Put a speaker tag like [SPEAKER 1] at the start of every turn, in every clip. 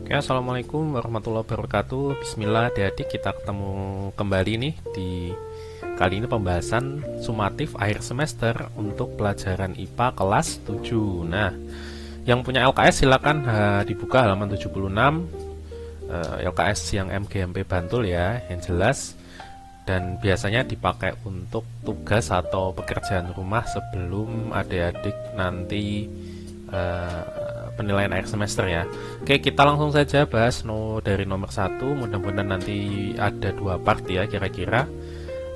[SPEAKER 1] Oke, assalamualaikum warahmatullahi wabarakatuh. Bismillah, adik-adik, kita ketemu kembali nih di kali ini pembahasan sumatif akhir semester untuk pelajaran IPA kelas 7. Nah, yang punya LKS silakan dibuka halaman 76. LKS yang MGMP Bantul ya, yang jelas, dan biasanya dipakai untuk tugas atau pekerjaan rumah sebelum adik-adik nanti penilaian akhir semester ya. Oke, kita langsung saja bahas dari nomor 1. Mudah-mudahan nanti ada 2 part ya kira-kira.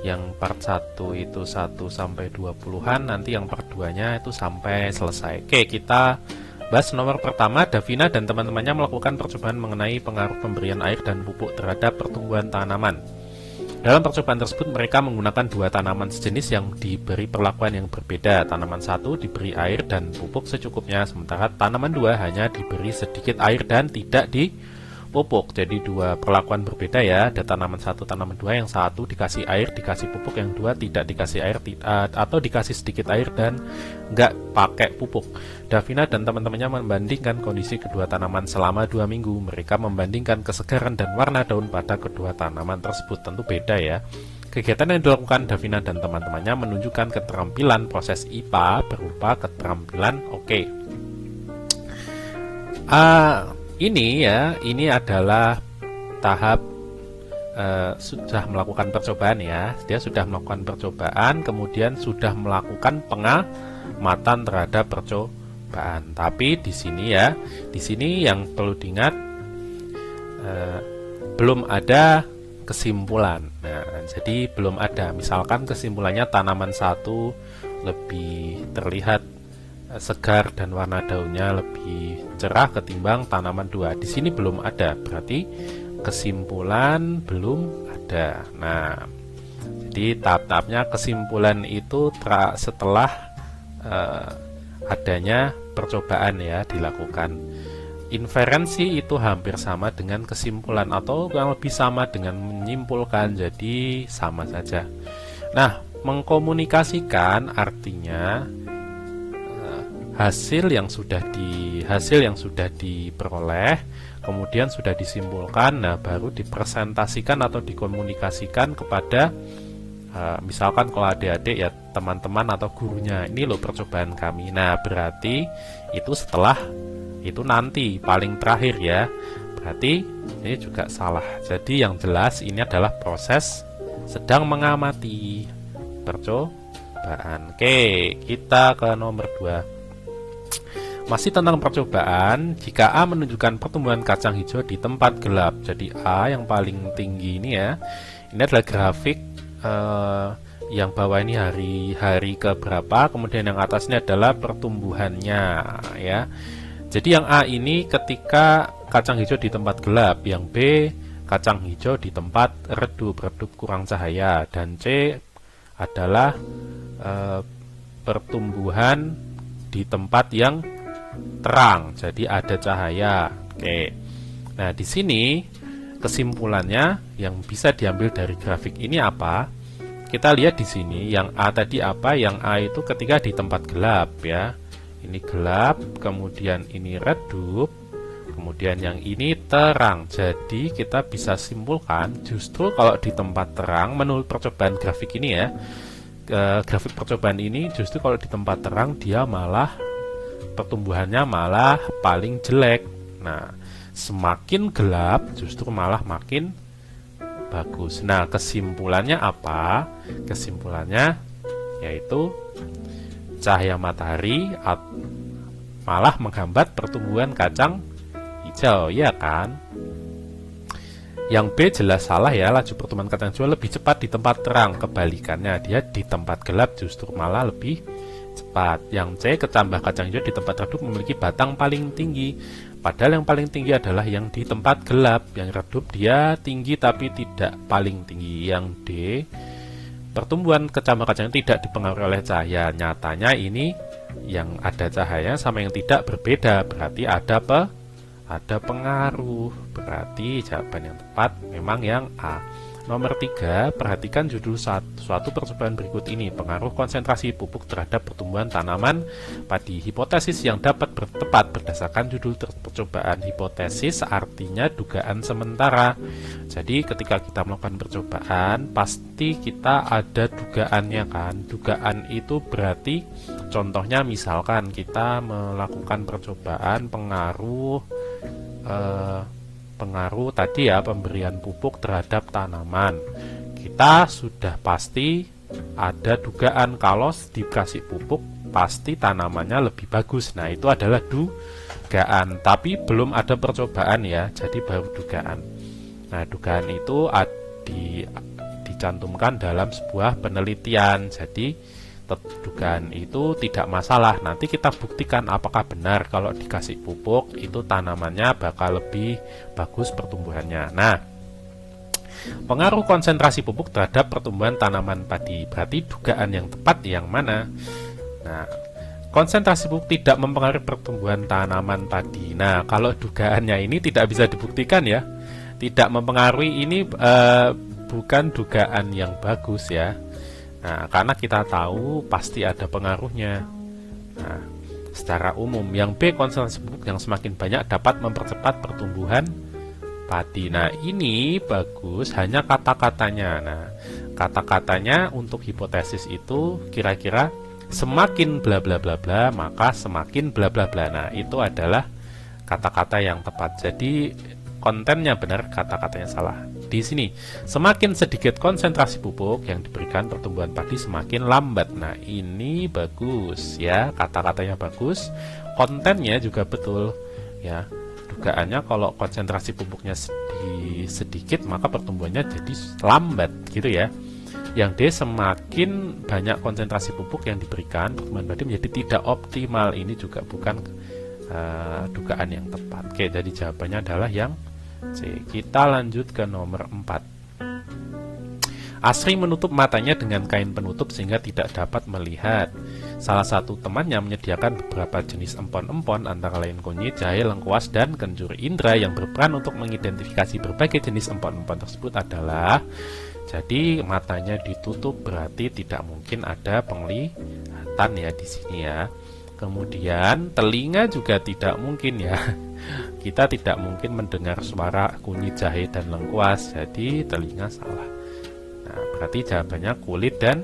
[SPEAKER 1] Yang part 1 itu 1 sampai 20-an, nanti yang part 2-nya itu sampai selesai. Oke, kita bahas nomor pertama. Davina dan teman-temannya melakukan percobaan mengenai pengaruh pemberian air dan pupuk terhadap pertumbuhan tanaman. Dalam percobaan tersebut mereka menggunakan 2 tanaman sejenis yang diberi perlakuan yang berbeda. Tanaman 1 diberi air dan pupuk secukupnya, sementara tanaman 2 hanya diberi sedikit air dan tidak dipupuk. Jadi 2 perlakuan berbeda ya. Ada tanaman 1, tanaman 2, yang 1 dikasih air, dikasih pupuk, yang 2 tidak dikasih air atau dikasih sedikit air dan nggak pakai pupuk. Davina dan teman-temannya membandingkan kondisi kedua tanaman selama 2 minggu. Mereka membandingkan kesegaran dan warna daun pada kedua tanaman tersebut. Tentu beda ya. Kegiatan yang dilakukan Davina dan teman-temannya menunjukkan keterampilan proses IPA berupa keterampilan ini adalah tahap sudah melakukan percobaan ya. Dia sudah melakukan percobaan, kemudian sudah melakukan pengamatan terhadap percobaan. Tapi di sini yang perlu diingat, belum ada kesimpulan. Nah, jadi belum ada. Misalkan kesimpulannya tanaman 1 lebih terlihat segar dan warna daunnya lebih cerah ketimbang tanaman 2. Di sini belum ada. Berarti kesimpulan belum ada. Nah, jadi tahap-tahapnya kesimpulan itu setelah adanya percobaan ya dilakukan. Inferensi itu hampir sama dengan kesimpulan atau yang lebih sama dengan menyimpulkan, jadi sama saja. Nah, mengkomunikasikan artinya hasil yang sudah diperoleh kemudian sudah disimpulkan, nah baru dipresentasikan atau dikomunikasikan kepada misalkan kalau adik-adik ya teman-teman atau gurunya, ini loh percobaan kami. Nah, berarti itu setelah itu nanti paling terakhir ya. Berarti ini juga salah. Jadi yang jelas ini adalah proses sedang mengamati percobaan. Oke, kita ke nomor 2. Masih tentang percobaan. Jika A menunjukkan pertumbuhan kacang hijau di tempat gelap, jadi A yang paling tinggi ini ya. Ini adalah grafik yang bawah ini hari ke berapa, kemudian yang atas ini adalah pertumbuhannya ya. Jadi yang A ini ketika kacang hijau di tempat gelap, yang B kacang hijau di tempat redup kurang cahaya, dan C adalah pertumbuhan di tempat yang terang, jadi ada cahaya. Oke. Nah, di sini kesimpulannya yang bisa diambil dari grafik ini apa? Kita lihat di sini yang A tadi apa? Yang A itu ketika di tempat gelap ya. Ini gelap, kemudian ini redup, kemudian yang ini terang. Jadi kita bisa simpulkan justru kalau di tempat terang, menurut percobaan grafik ini ya, grafik percobaan ini justru kalau di tempat terang dia malah pertumbuhannya malah paling jelek. Nah, semakin gelap justru malah makin bagus. Nah, kesimpulannya apa? Kesimpulannya yaitu cahaya matahari malah menghambat pertumbuhan kacang hijau, ya kan? Yang B jelas salah ya, laju pertumbuhan kacang hijau lebih cepat di tempat terang. Kebalikannya, dia di tempat gelap justru malah lebih cepat. Yang C, kecambah kacang hijau di tempat redup memiliki batang paling tinggi. Padahal yang paling tinggi adalah yang di tempat gelap. Yang redup dia tinggi tapi tidak paling tinggi. Yang D, pertumbuhan kecambah kacang tidak dipengaruhi oleh cahaya. Nyatanya ini yang ada cahaya sama yang tidak berbeda. Berarti ada pengaruh. Berarti jawaban yang tepat memang yang A. Nomor 3, perhatikan judul suatu percobaan berikut ini. Pengaruh konsentrasi pupuk terhadap pertumbuhan tanaman padi. Hipotesis yang dapat tepat berdasarkan judul percobaan. Hipotesis artinya dugaan sementara. Jadi ketika kita melakukan percobaan, pasti kita ada dugaannya kan. Dugaan itu berarti, contohnya misalkan kita melakukan percobaan pengaruh tadi ya, pemberian pupuk terhadap tanaman. Kita sudah pasti ada dugaan kalau dikasih pupuk pasti tanamannya lebih bagus. Nah, itu adalah dugaan, tapi belum ada percobaan ya, jadi baru dugaan. Nah, dugaan itu dicantumkan dalam sebuah penelitian. Jadi dugaan itu tidak masalah. Nanti kita buktikan apakah benar kalau dikasih pupuk itu tanamannya bakal lebih bagus pertumbuhannya. Nah, pengaruh konsentrasi pupuk terhadap pertumbuhan tanaman padi. Berarti dugaan yang tepat yang mana? Nah, konsentrasi pupuk tidak mempengaruhi pertumbuhan tanaman padi. Nah, kalau dugaannya ini tidak bisa dibuktikan ya, tidak mempengaruhi, ini bukan dugaan yang bagus ya. Nah, karena kita tahu pasti ada pengaruhnya. Nah, secara umum, yang B, konsentrasi pupuk yang semakin banyak dapat mempercepat pertumbuhan padi. Nah, ini bagus, hanya kata-katanya. Nah, kata-katanya untuk hipotesis itu kira-kira semakin bla bla bla bla, maka semakin bla bla bla. Nah, itu adalah kata-kata yang tepat. Jadi kontennya benar, kata-katanya salah. Di sini, semakin sedikit konsentrasi pupuk yang diberikan, pertumbuhan padi semakin lambat. Nah, ini bagus ya, kata-katanya bagus, kontennya juga betul ya. Dugaannya kalau konsentrasi pupuknya sedikit, maka pertumbuhannya jadi lambat gitu ya. Yang D, semakin banyak konsentrasi pupuk yang diberikan, pertumbuhan padi menjadi tidak optimal. Ini juga bukan dugaan yang tepat. Oke, jadi jawabannya adalah yang C. Kita lanjut ke nomor 4. Asri menutup matanya dengan kain penutup sehingga tidak dapat melihat. Salah satu temannya menyediakan beberapa jenis empon-empon, antara lain kunyit, jahe, lengkuas, dan kencur. Indra yang berperan untuk mengidentifikasi berbagai jenis empon-empon tersebut adalah, jadi matanya ditutup berarti tidak mungkin ada penglihatan ya di sini ya. Kemudian telinga juga tidak mungkin ya. Kita tidak mungkin mendengar suara kunyit, jahe, dan lengkuas. Jadi telinga salah. Nah, berarti jawabannya kulit dan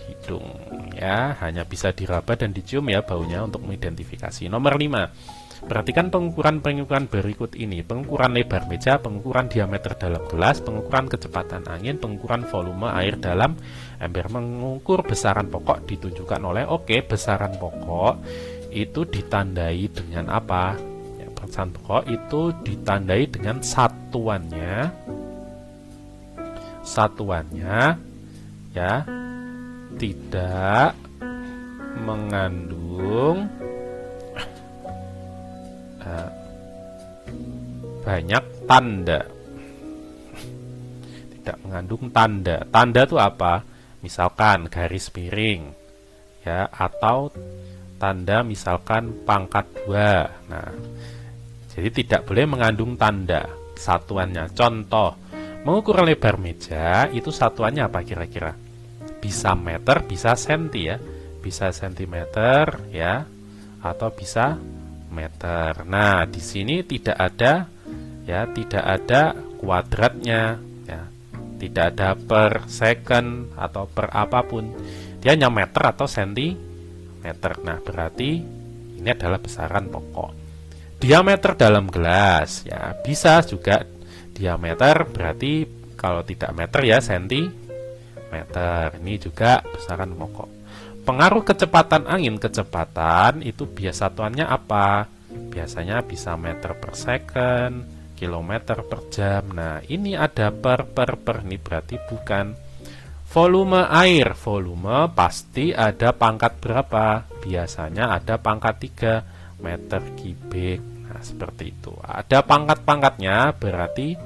[SPEAKER 1] hidung ya. Hanya bisa diraba dan dicium ya baunya untuk mengidentifikasi. Nomor 5. Perhatikan pengukuran-pengukuran berikut ini. Pengukuran lebar meja, pengukuran diameter dalam gelas, pengukuran kecepatan angin, pengukuran volume air dalam ember. Mengukur besaran pokok ditunjukkan oleh, besaran pokok itu ditandai dengan apa? Ya, besaran pokok itu ditandai dengan satuannya ya tidak mengandung banyak tanda. Tidak mengandung tanda. Tanda itu apa? Misalkan garis miring ya, atau tanda misalkan pangkat 2. Nah, jadi tidak boleh mengandung tanda satuannya. Contoh, mengukur lebar meja itu satuannya apa kira-kira? Bisa meter, bisa senti ya. Bisa sentimeter ya, atau bisa meter. Nah, di sini tidak ada kuadratnya ya. Tidak ada per second atau per apapun. Dia hanya meter atau sentimeter. Nah, berarti ini adalah besaran pokok. Diameter dalam gelas ya, bisa juga diameter, berarti kalau tidak meter ya sentimeter. Ini juga besaran pokok. Pengaruh kecepatan angin, kecepatan itu satuannya apa? Biasanya bisa meter per second, kilometer per jam. Nah, ini ada per, ini berarti bukan. Volume air, volume pasti ada pangkat berapa? Biasanya ada pangkat 3 meter kubik. Nah, seperti itu. Ada pangkat-pangkatnya, berarti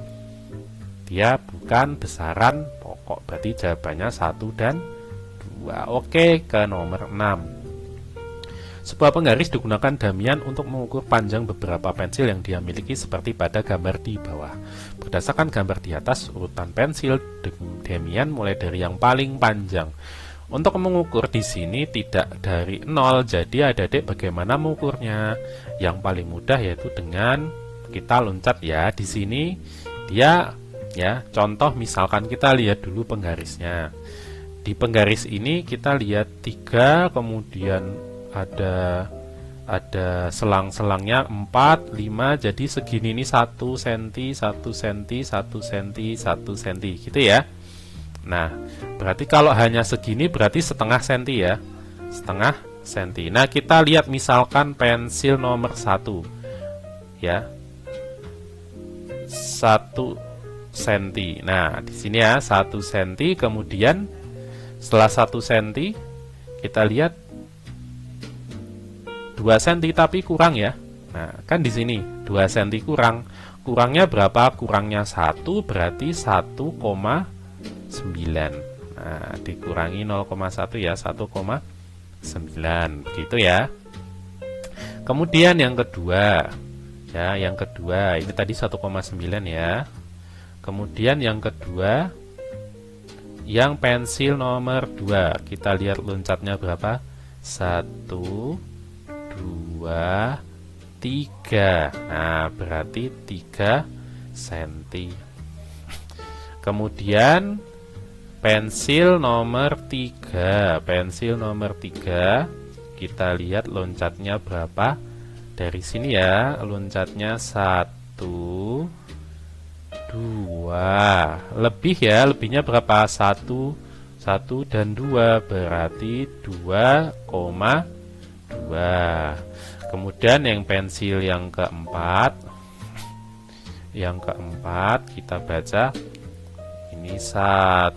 [SPEAKER 1] dia bukan besaran pokok. Berarti jawabannya 1 dan 2. Oke, ke nomor 6. Sebuah penggaris digunakan Damian untuk mengukur panjang beberapa pensil yang dia miliki seperti pada gambar di bawah. Berdasarkan gambar di atas, urutan pensil Damian mulai dari yang paling panjang. Untuk mengukur di sini tidak dari 0, jadi adik-adik bagaimana mengukurnya? Yang paling mudah yaitu dengan kita loncat ya. Di sini dia ya, contoh misalkan kita lihat dulu penggarisnya. Di penggaris ini kita lihat 3, kemudian ada selang-selangnya 4, 5, jadi segini ini 1 cm, 1 cm, 1 cm, 1 cm gitu ya. Nah, berarti kalau hanya segini berarti setengah senti ya, setengah senti. Nah, kita lihat misalkan pensil nomor 1 ya, 1 cm. Nah, di sini ya 1 cm, kemudian setelah 1 cm kita lihat 2 cm tapi kurang ya. Nah, kan di sini 2 cm kurang. Kurangnya berapa? Kurangnya 1 berarti 1,9. Nah, dikurangi 0,1 ya, 1,9 gitu ya. Kemudian yang kedua. Ya, yang kedua ini tadi 1,9 ya. Kemudian yang kedua, yang pensil nomor 2, kita lihat loncatnya berapa? 1, 2, 3. Nah, berarti 3 cm. Kemudian pensil nomor 3, kita lihat loncatnya berapa? Dari sini ya, loncatnya 1, 2, lebih ya, lebihnya berapa? 1 dan 2 berarti 2,2. Kemudian yang pensil yang keempat, kita baca ini 1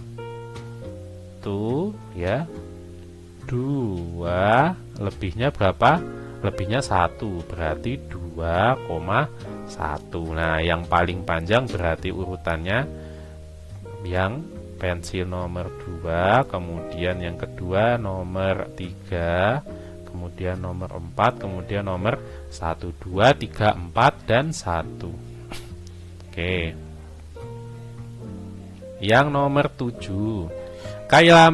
[SPEAKER 1] ya, 2, lebihnya berapa? Lebihnya 1 berarti 2,1. Nah, yang paling panjang berarti urutannya yang pensil nomor 2, kemudian yang kedua nomor 3, kemudian nomor 4, kemudian nomor 1, 2, 3, 4, dan 1. Oke. Yang nomor 7. Kayla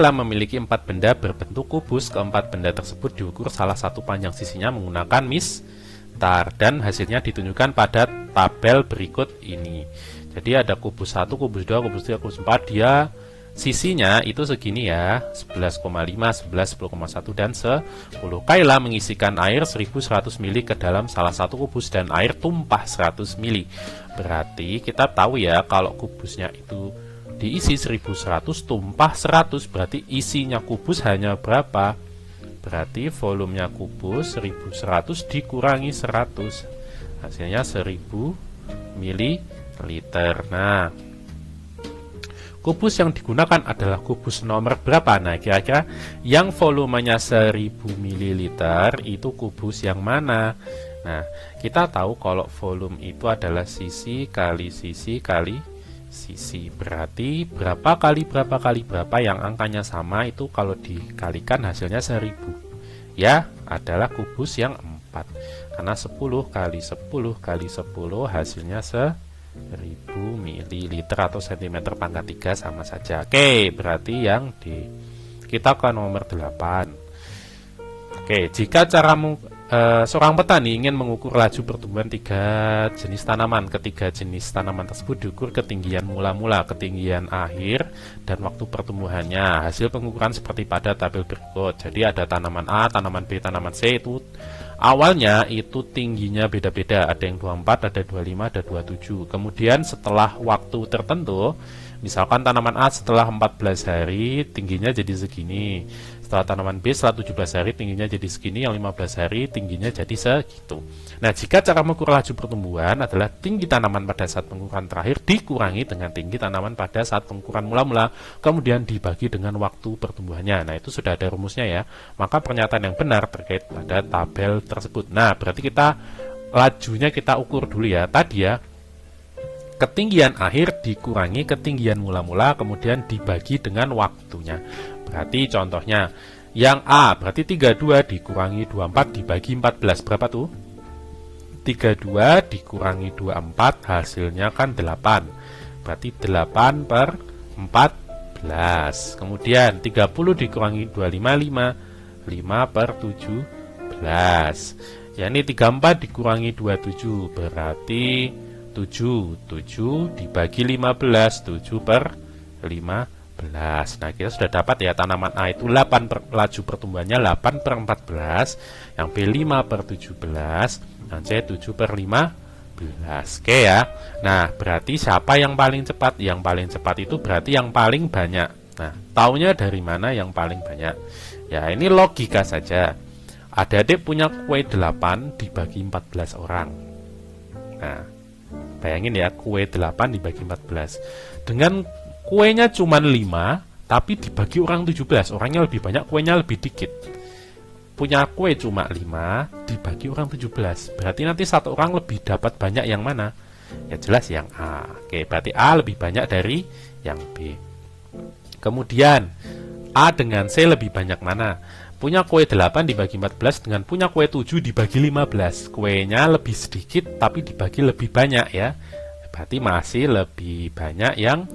[SPEAKER 1] memiliki 4 benda berbentuk kubus. Keempat benda tersebut diukur salah satu panjang sisinya menggunakan mistar dan hasilnya ditunjukkan pada tabel berikut ini. Jadi ada kubus 1, kubus 2, kubus 3, kubus 4, dia sisinya itu segini ya, 11,5, 11, 10,1, dan 10. Kayla mengisikan air 1100 ml ke dalam salah satu kubus dan air tumpah 100 ml. Berarti kita tahu ya, kalau kubusnya itu diisi 1100, tumpah 100, berarti isinya kubus hanya berapa? Berarti volumenya kubus 1100 dikurangi 100, hasilnya 1000 ml. Nah, kubus yang digunakan adalah kubus nomor berapa? Nah, kira-kira yang volumenya 1000 ml itu kubus yang mana? Nah, kita tahu kalau volume itu adalah sisi kali sisi kali sisi. Berarti berapa kali berapa yang angkanya sama itu kalau dikalikan hasilnya 1000. Ya, adalah kubus yang 4. Karena 10 kali 10 kali 10 hasilnya 1000 ml atau cm pangkat 3 sama saja. Oke, berarti yang D. Kita ke nomor 8. Oke, jika seorang petani ingin mengukur laju pertumbuhan 3 jenis tanaman. Ketiga jenis tanaman tersebut diukur ketinggian mula-mula, ketinggian akhir, dan waktu pertumbuhannya. Hasil pengukuran seperti pada tabel berikut. Jadi ada tanaman A, tanaman B, tanaman C itu awalnya itu tingginya beda-beda. Ada yang 24, ada 25, ada 27. Kemudian setelah waktu tertentu, misalkan tanaman A setelah 14 hari tingginya jadi segini. Setelah tanaman B setelah 17 hari tingginya jadi segini, yang 15 hari tingginya jadi segitu. Nah, jika cara mengukur laju pertumbuhan adalah tinggi tanaman pada saat pengukuran terakhir dikurangi dengan tinggi tanaman pada saat pengukuran mula-mula, kemudian dibagi dengan waktu pertumbuhannya. Nah, itu sudah ada rumusnya ya. Maka pernyataan yang benar terkait pada tabel tersebut. Nah, berarti kita lajunya kita ukur dulu ya. Tadi ya, ketinggian akhir dikurangi ketinggian mula-mula, kemudian dibagi dengan waktunya. Berarti contohnya, Yang A berarti 32 dikurangi 24 dibagi 14 berapa tuh? 32 dikurangi 24 hasilnya kan 8. Berarti 8 per 14. Kemudian 30 dikurangi 255 5 per 17. Ya ini 34 dikurangi 27 berarti 7 dibagi 15 7 per 15. Nah kita sudah dapat ya tanaman A itu 8 laju pertumbuhannya 8 per 14, yang B 5 per 17, yang C 7 per 15. Oke ya. Nah berarti siapa yang paling cepat? Yang paling cepat itu berarti yang paling banyak. Nah taunya dari mana yang paling banyak? Ya ini logika saja. Adik-adik punya kue 8 dibagi 14 orang. Nah bayangin ya, kue 8 dibagi 14. Dengan kuenya cuma 5, tapi dibagi orang 17. Orangnya lebih banyak, kuenya lebih dikit. Punya kue cuma 5, dibagi orang 17. Berarti nanti satu orang lebih dapat banyak yang mana? Ya jelas yang A. Oke, berarti A lebih banyak dari yang B. Kemudian, A dengan C lebih banyak mana? Punya kue 8 dibagi 14 dengan punya kue 7 dibagi 15. Kuenya lebih sedikit tapi dibagi lebih banyak ya. Berarti masih lebih banyak yang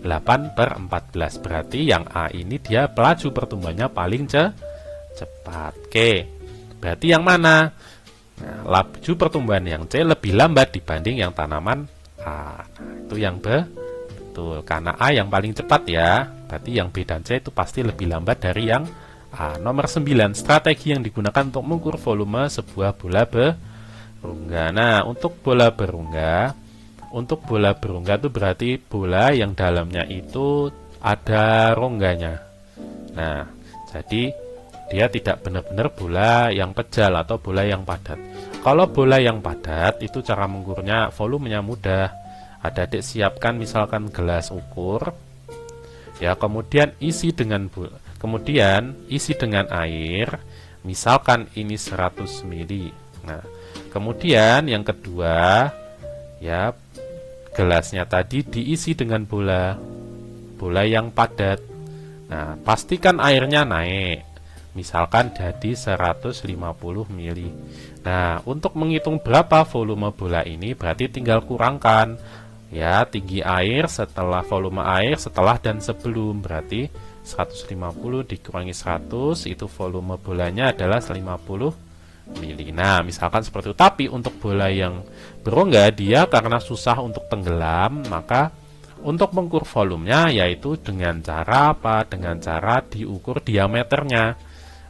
[SPEAKER 1] 8 per 14. Berarti yang A ini dia pelaju pertumbuhannya paling cepat. Oke. Berarti yang mana? Nah, laju pertumbuhan yang C lebih lambat dibanding yang tanaman A. Nah, itu yang betul. Karena A yang paling cepat ya. Berarti yang B dan C itu pasti lebih lambat dari yang A. Nomor 9, strategi yang digunakan untuk mengukur volume sebuah bola berungga. Nah, untuk bola berungga itu berarti bola yang dalamnya itu ada rongganya. Nah, jadi dia tidak benar-benar bola yang pejal atau bola yang padat. Kalau bola yang padat itu cara mengukurnya volumenya mudah. Adik-adik siapkan misalkan gelas ukur. Ya, kemudian isi dengan air, misalkan ini 100 ml. Nah, kemudian yang kedua, ya gelasnya tadi diisi dengan bola yang padat. Nah, pastikan airnya naik. Misalkan jadi 150 ml. Nah, untuk menghitung berapa volume bola ini berarti tinggal kurangkan ya tinggi air setelah volume air setelah dan sebelum, berarti 150 dikurangi 100 itu volume bolanya adalah 50 mili. Nah misalkan seperti itu. Tapi untuk bola yang berongga dia karena susah untuk tenggelam, maka untuk mengukur volumenya yaitu dengan cara apa? Dengan cara diukur diameternya.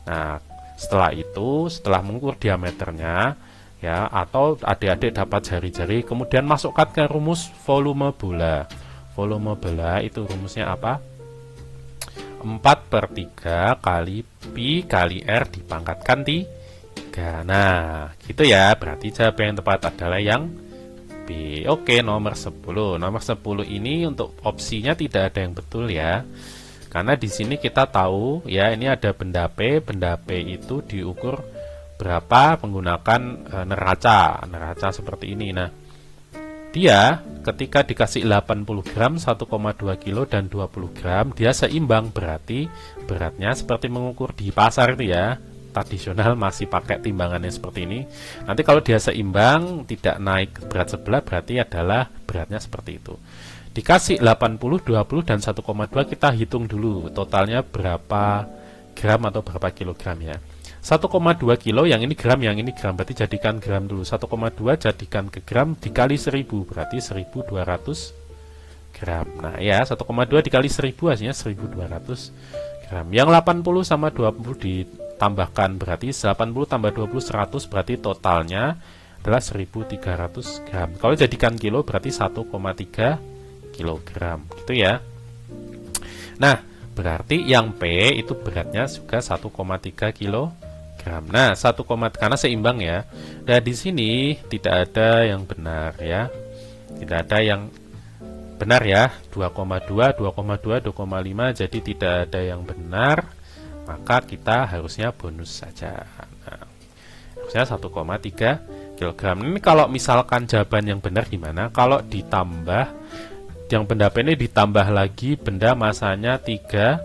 [SPEAKER 1] Nah setelah mengukur diameternya ya, atau adik-adik dapat jari-jari kemudian masukkan ke rumus volume bola. Volume bola itu rumusnya apa? 4/3 kali Pi kali R dipangkatkan 3. Nah, gitu ya. Berarti jawaban yang tepat adalah yang B. Oke, nomor 10. Nomor 10 ini untuk opsinya tidak ada yang betul ya. Karena di sini kita tahu ya, ini ada benda P. Benda P itu diukur berapa menggunakan neraca seperti ini. Nah, dia ketika dikasih 80 gram, 1,2 kilo dan 20 gram, dia seimbang, berarti beratnya seperti mengukur di pasar itu ya. Tradisional masih pakai timbangannya seperti ini. Nanti kalau dia seimbang, tidak naik berat sebelah, berarti adalah beratnya seperti itu. Dikasih 80, 20 dan 1,2, kita hitung dulu totalnya berapa gram atau berapa kilogram ya. 1,2 kilo, yang ini gram, berarti jadikan gram dulu. 1,2 jadikan ke gram dikali 1000, berarti 1200 gram. Nah ya, 1,2 dikali 1000 hasilnya 1200 gram. Yang 80 sama 20 ditambahkan, berarti 80 tambah 20, 100, berarti totalnya adalah 1300 gram. Kalau jadikan kilo berarti 1,3 kilogram, gitu ya. Nah, berarti yang P itu beratnya juga 1,3 kilogram. Nah, karena seimbang ya. Dan di sini tidak ada yang benar ya. Tidak ada yang benar ya. 2,2, 2,2, 2,5, jadi tidak ada yang benar. Maka kita harusnya bonus saja. Nah, harusnya 1,3 kg. Ini kalau misalkan jawaban yang benar gimana? Kalau ditambah yang benda P ini ditambah lagi benda masanya 300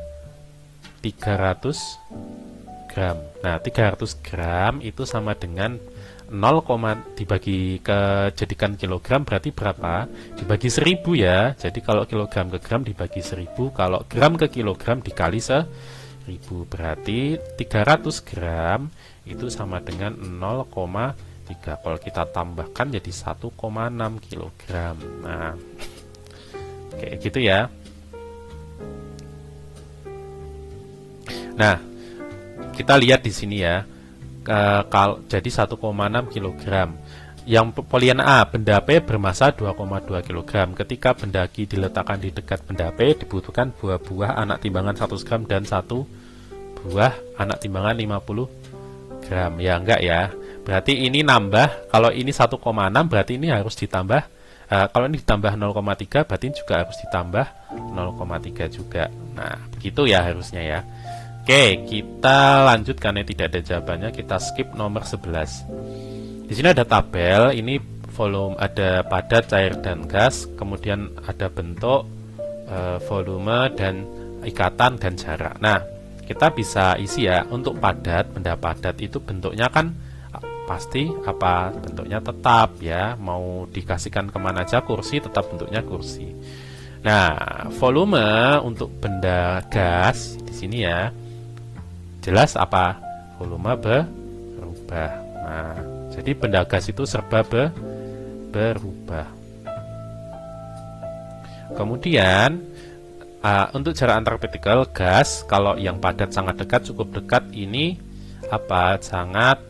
[SPEAKER 1] gram. Nah, 300 gram itu sama dengan 0, dibagi ke jadikan kilogram berarti berapa? Dibagi 1000 ya. Jadi kalau kilogram ke gram dibagi 1000, kalau gram ke kilogram dikali 1000, berarti 300 gram itu sama dengan 0,3. Kalau kita tambahkan jadi 1,6 kilogram. Nah, kayak gitu ya. Nah, kita lihat di sini ya. Jadi 1,6 kg. Yang polian A, benda P bermassa 2,2 kg. Ketika benda Q diletakkan di dekat benda P, dibutuhkan buah-buah anak timbangan 100 gram dan 1 buah anak timbangan 50 gram. Ya enggak ya. Berarti ini nambah, kalau ini 1,6 berarti ini harus ditambah, kalau ini ditambah 0,3 berarti juga harus ditambah 0,3 juga. Nah, begitu ya harusnya ya. Oke, kita lanjut karena tidak ada jawabannya, kita skip nomor 11. Di sini ada tabel, ini volume, ada padat, cair, dan gas, kemudian ada bentuk, volume, dan ikatan, dan jarak. Nah, kita bisa isi ya, untuk padat, benda padat itu bentuknya kan pasti apa? Bentuknya tetap ya, mau dikasihkan kemana aja kursi, tetap bentuknya kursi. Nah, volume untuk benda gas, di sini ya, jelas apa? Volume berubah. Nah, jadi benda gas itu serba berubah. Kemudian untuk jarak antar partikel gas, kalau yang padat sangat dekat, cukup dekat, ini apa? Sangat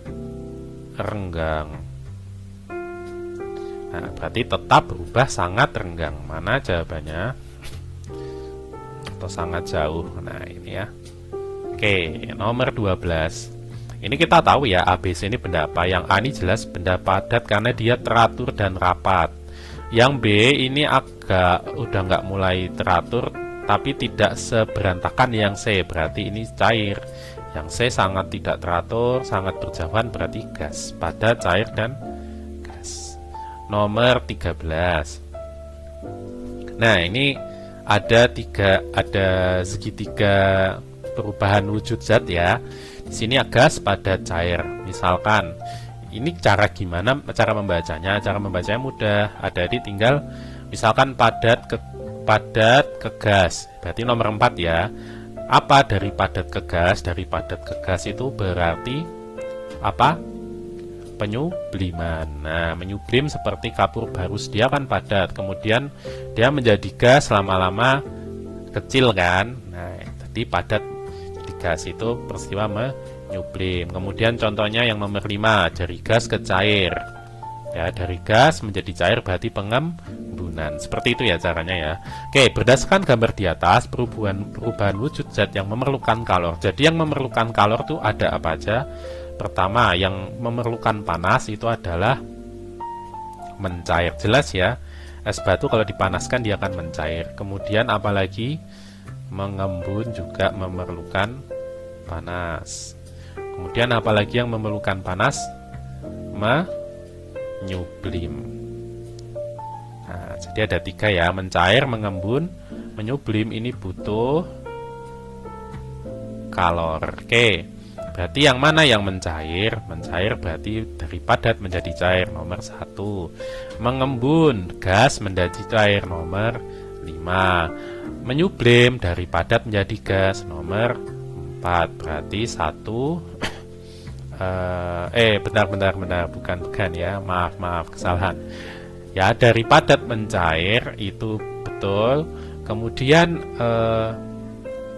[SPEAKER 1] renggang. Nah, berarti tetap berubah, sangat renggang. Mana jawabannya? Atau sangat jauh. Nah, ini ya. Oke, nomor 12. Ini kita tahu ya, ABC ini benda apa. Yang A ini jelas benda padat karena dia teratur dan rapat. Yang B ini agak udah nggak mulai teratur, tapi tidak seberantakan yang C, berarti ini cair. Yang C sangat tidak teratur, sangat berjauhan, berarti gas. Padat, cair, dan gas. Nomor 13. Nah, ini ada segitiga perubahan wujud zat ya. Di sini gas, padat, cair. Misalkan ini cara gimana cara membacanya? Cara membacanya mudah. Ada di tinggal misalkan padat ke gas. Berarti nomor 4 ya. Apa dari padat ke gas? Dari padat ke gas itu berarti apa? Penyubliman. Nah, menyublim seperti kapur barus, dia kan padat. Kemudian dia menjadi gas, lama-lama kecil kan. Nah, jadi padat gas itu peristiwa menyublim. Kemudian contohnya yang nomor 5, dari gas ke cair. Ya, dari gas menjadi cair berarti pengembunan. Seperti itu ya caranya ya. Oke, berdasarkan gambar di atas, perubahan wujud zat yang memerlukan kalor. Jadi yang memerlukan kalor itu ada apa aja? Pertama, yang memerlukan panas itu adalah mencair. Jelas ya. Es batu kalau dipanaskan dia akan mencair. Kemudian apalagi? Mengembun juga memerlukan panas. Kemudian apalagi yang memerlukan panas? Menyublim. Nah, jadi ada 3 ya, mencair, mengembun, menyublim. Ini butuh kalor. Oke, berarti yang mana yang mencair? Mencair berarti dari padat menjadi cair, nomor 1. Mengembun, gas menjadi cair, nomor 5. Menyublim, dari padat menjadi gas, nomor 4. Berarti 1. Bentar, bukan ya, maaf, kesalahan ya. Dari padat mencair itu betul. Kemudian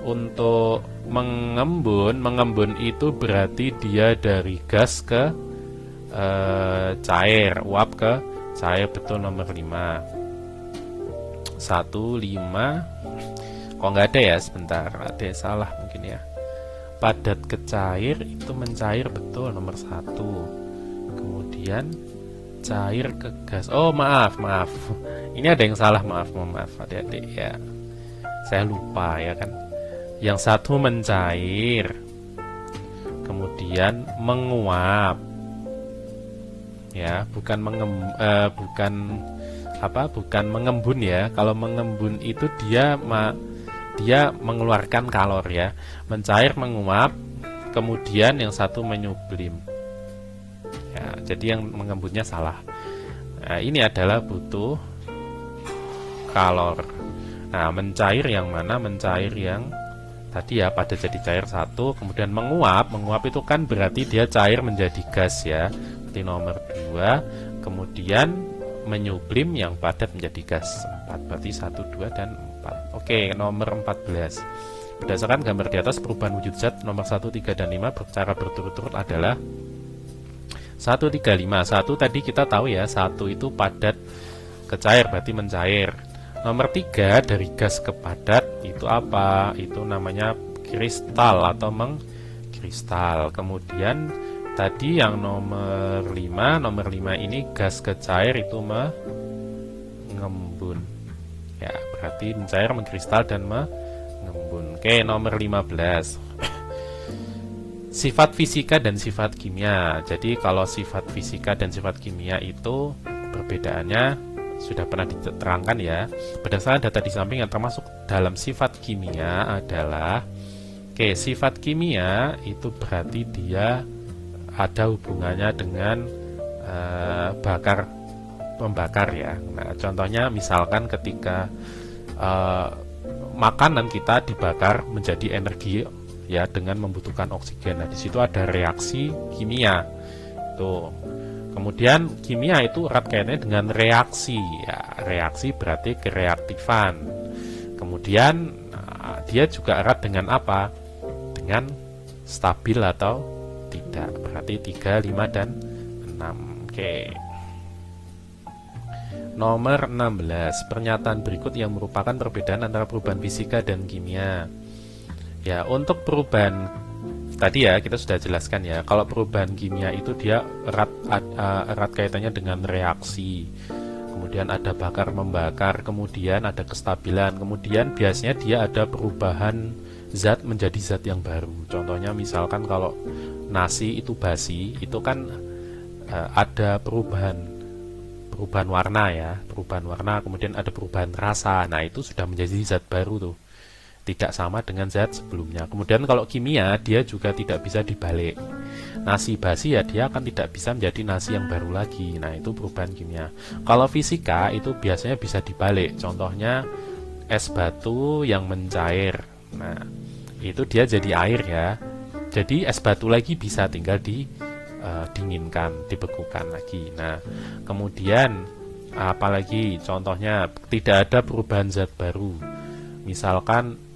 [SPEAKER 1] untuk mengembun itu berarti dia dari gas ke cair, uap ke cair, betul, nomor 5. 1, 5. Kok nggak ada ya, sebentar, ada salah mungkin ya. Padat ke cair itu mencair, betul, nomor 1. Kemudian cair ke gas, oh maaf, ini ada yang salah, maaf adik-adik ya, saya lupa ya kan. Yang 1 mencair, kemudian menguap ya, bukan mengembun ya. Kalau mengembun itu dia mengeluarkan kalor ya. Mencair, menguap, kemudian yang satu menyublim. Ya, jadi yang mengembunnya salah. Nah, ini adalah butuh kalor. Nah, mencair yang mana? Mencair yang tadi ya, padat jadi cair satu, kemudian menguap. Menguap itu kan berarti dia cair menjadi gas ya. Berarti nomor 2. Kemudian menyublim yang padat menjadi gas 4. Berarti 1, 2, dan 4. Oke, nomor 14. Berdasarkan gambar di atas, perubahan wujud zat nomor 1, 3, dan 5 secara berturut-turut adalah 1, 3, 5. 1 tadi kita tahu ya, 1 itu padat ke cair, berarti mencair. Nomor 3 dari gas ke padat itu apa? Itu namanya kristal atau mengkristal. Kemudian tadi yang nomor 5 ini gas ke cair itu mengembun. Ya, berarti mencair, mengkristal, dan mengembun. Oke, nomor 15. Sifat fisika dan sifat kimia. Jadi kalau sifat fisika dan sifat kimia itu perbedaannya sudah pernah diterangkan ya. Berdasarkan data di samping yang termasuk dalam sifat kimia adalah sifat kimia itu berarti dia ada hubungannya dengan membakar ya. Nah, contohnya misalkan ketika makanan kita dibakar menjadi energi ya dengan membutuhkan oksigen. Nah, di situ ada reaksi kimia. Tuh. Kemudian kimia itu erat kaitannya dengan reaksi ya. Reaksi berarti kereaktifan. Kemudian dia juga erat dengan apa? Dengan stabil atau tidak. Berarti 3, 5, dan 6. Oke. Nomor 16. Pernyataan berikut yang merupakan perbedaan antara perubahan fisika dan kimia. Ya, untuk perubahan tadi ya kita sudah jelaskan ya, kalau perubahan kimia itu dia erat kaitannya dengan reaksi, kemudian ada bakar membakar, kemudian ada kestabilan, kemudian biasanya dia ada perubahan zat menjadi zat yang baru. Contohnya misalkan kalau nasi itu basi, itu kan ada perubahan warna ya, perubahan warna, kemudian ada perubahan rasa. Nah, itu sudah menjadi zat baru tuh, tidak sama dengan zat sebelumnya. Kemudian kalau kimia dia juga tidak bisa dibalik. Nasi basi ya dia akan tidak bisa menjadi nasi yang baru lagi. Nah, itu perubahan kimia. Kalau fisika itu biasanya bisa dibalik. Contohnya es batu yang mencair. Nah, itu dia jadi air ya. Jadi es batu lagi bisa tinggal dinginkan, dibekukan lagi. Nah, kemudian apalagi contohnya tidak ada perubahan zat baru. Misalkan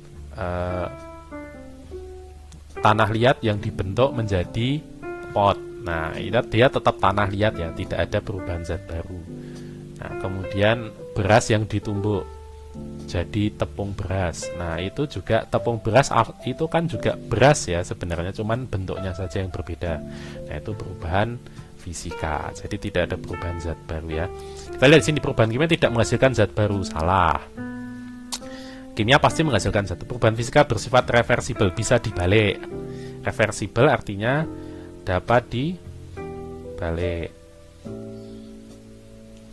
[SPEAKER 1] tanah liat yang dibentuk menjadi pot. Nah, dia tetap tanah liat ya, tidak ada perubahan zat baru. Nah, kemudian beras yang ditumbuk jadi tepung beras. Nah, itu juga tepung beras itu kan juga beras ya sebenarnya, cuman bentuknya saja yang berbeda. Nah, itu perubahan fisika. Jadi tidak ada perubahan zat baru ya. Kita lihat di sini perubahan kimia tidak menghasilkan zat baru, salah. Kimia pasti menghasilkan zat. Perubahan fisika bersifat reversibel, bisa dibalik. Reversibel artinya dapat dibalik.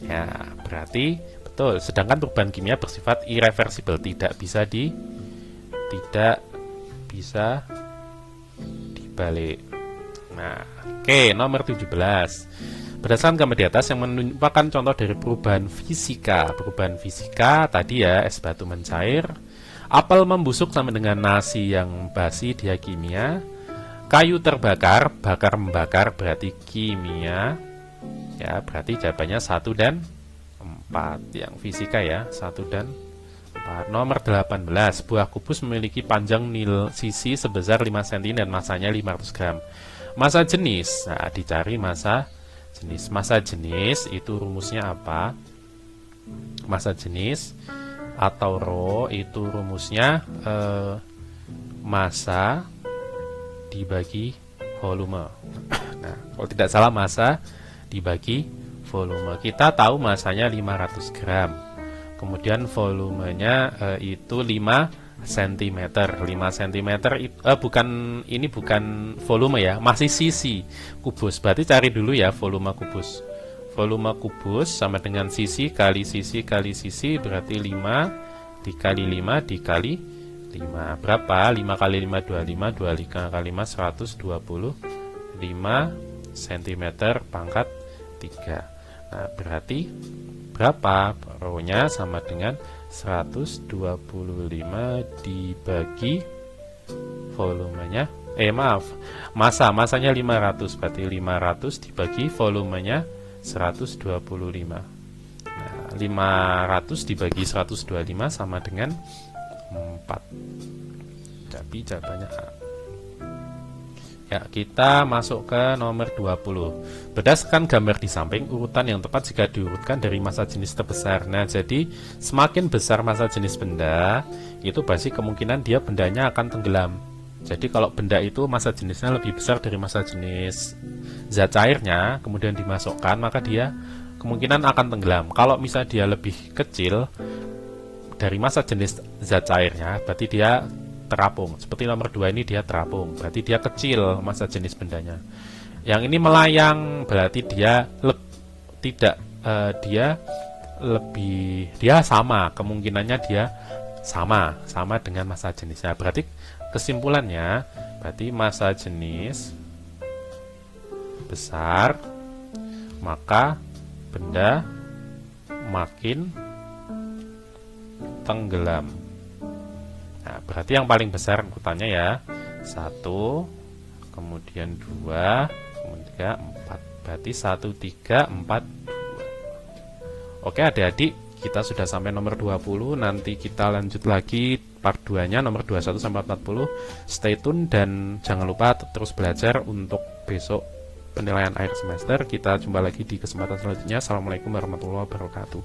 [SPEAKER 1] Ya, berarti betul. Sedangkan perubahan kimia bersifat irreversibel, tidak bisa dibalik. Nah, oke, nomor 17. Berdasarkan gambar di atas yang merupakan contoh dari perubahan fisika. Perubahan fisika tadi ya, es batu mencair, apel membusuk sama dengan nasi yang basi, dia kimia. Kayu terbakar, bakar membakar berarti kimia. Ya, berarti jawabannya 1 dan 4 yang fisika ya, 1 dan 4. Nomor 18. Buah kubus memiliki panjang nil sisi sebesar 5 cm dan masanya 500 gram. Massa jenis, nah dicari massa jenis. Massa jenis itu rumusnya apa? Massa jenis atau rho itu rumusnya massa dibagi volume. Nah, kalau tidak salah massa dibagi volume. Kita tahu masanya 500 gram. Kemudian volumenya itu 5 cm. 5 cm bukan volume ya, masih sisi kubus. Berarti cari dulu ya volume kubus. Volume kubus sama dengan sisi kali sisi kali sisi berarti 5 dikali 5 dikali 5. Berapa? 5 kali 5 25, 25 kali 5 125 cm pangkat 3. Nah, berarti berapa? Rho-nya sama dengan 125 dibagi volumenya, masanya 500, berarti 500 dibagi volumenya 125. Nah, 500 dibagi 125 sama dengan 4. Jadi jawabannya A. Ya, kita masuk ke nomor 20. Berdasarkan gambar di samping, urutan yang tepat jika diurutkan dari massa jenis terbesar. Nah, jadi semakin besar massa jenis benda, itu pasti kemungkinan dia bendanya akan tenggelam. Jadi kalau benda itu massa jenisnya lebih besar dari massa jenis zat cairnya, kemudian dimasukkan, maka dia kemungkinan akan tenggelam. Kalau misalnya dia lebih kecil dari massa jenis zat cairnya, berarti dia terapung. Seperti nomor 2 ini dia terapung, berarti dia kecil massa jenis bendanya. Yang ini melayang, berarti dia dia sama, kemungkinannya dia sama dengan massa jenisnya. Berarti kesimpulannya, berarti massa jenis besar, maka benda makin tenggelam. Nah, berarti yang paling besar urutannya ya 1, kemudian 2, kemudian 4. Berarti 1, 3, 4, 2. Oke adik-adik, kita sudah sampai nomor 20. Nanti kita lanjut lagi part 2-nya, nomor 21 sampai 40. Stay tune dan jangan lupa terus belajar untuk besok penilaian akhir semester. Kita jumpa lagi di kesempatan selanjutnya. Assalamualaikum warahmatullahi wabarakatuh.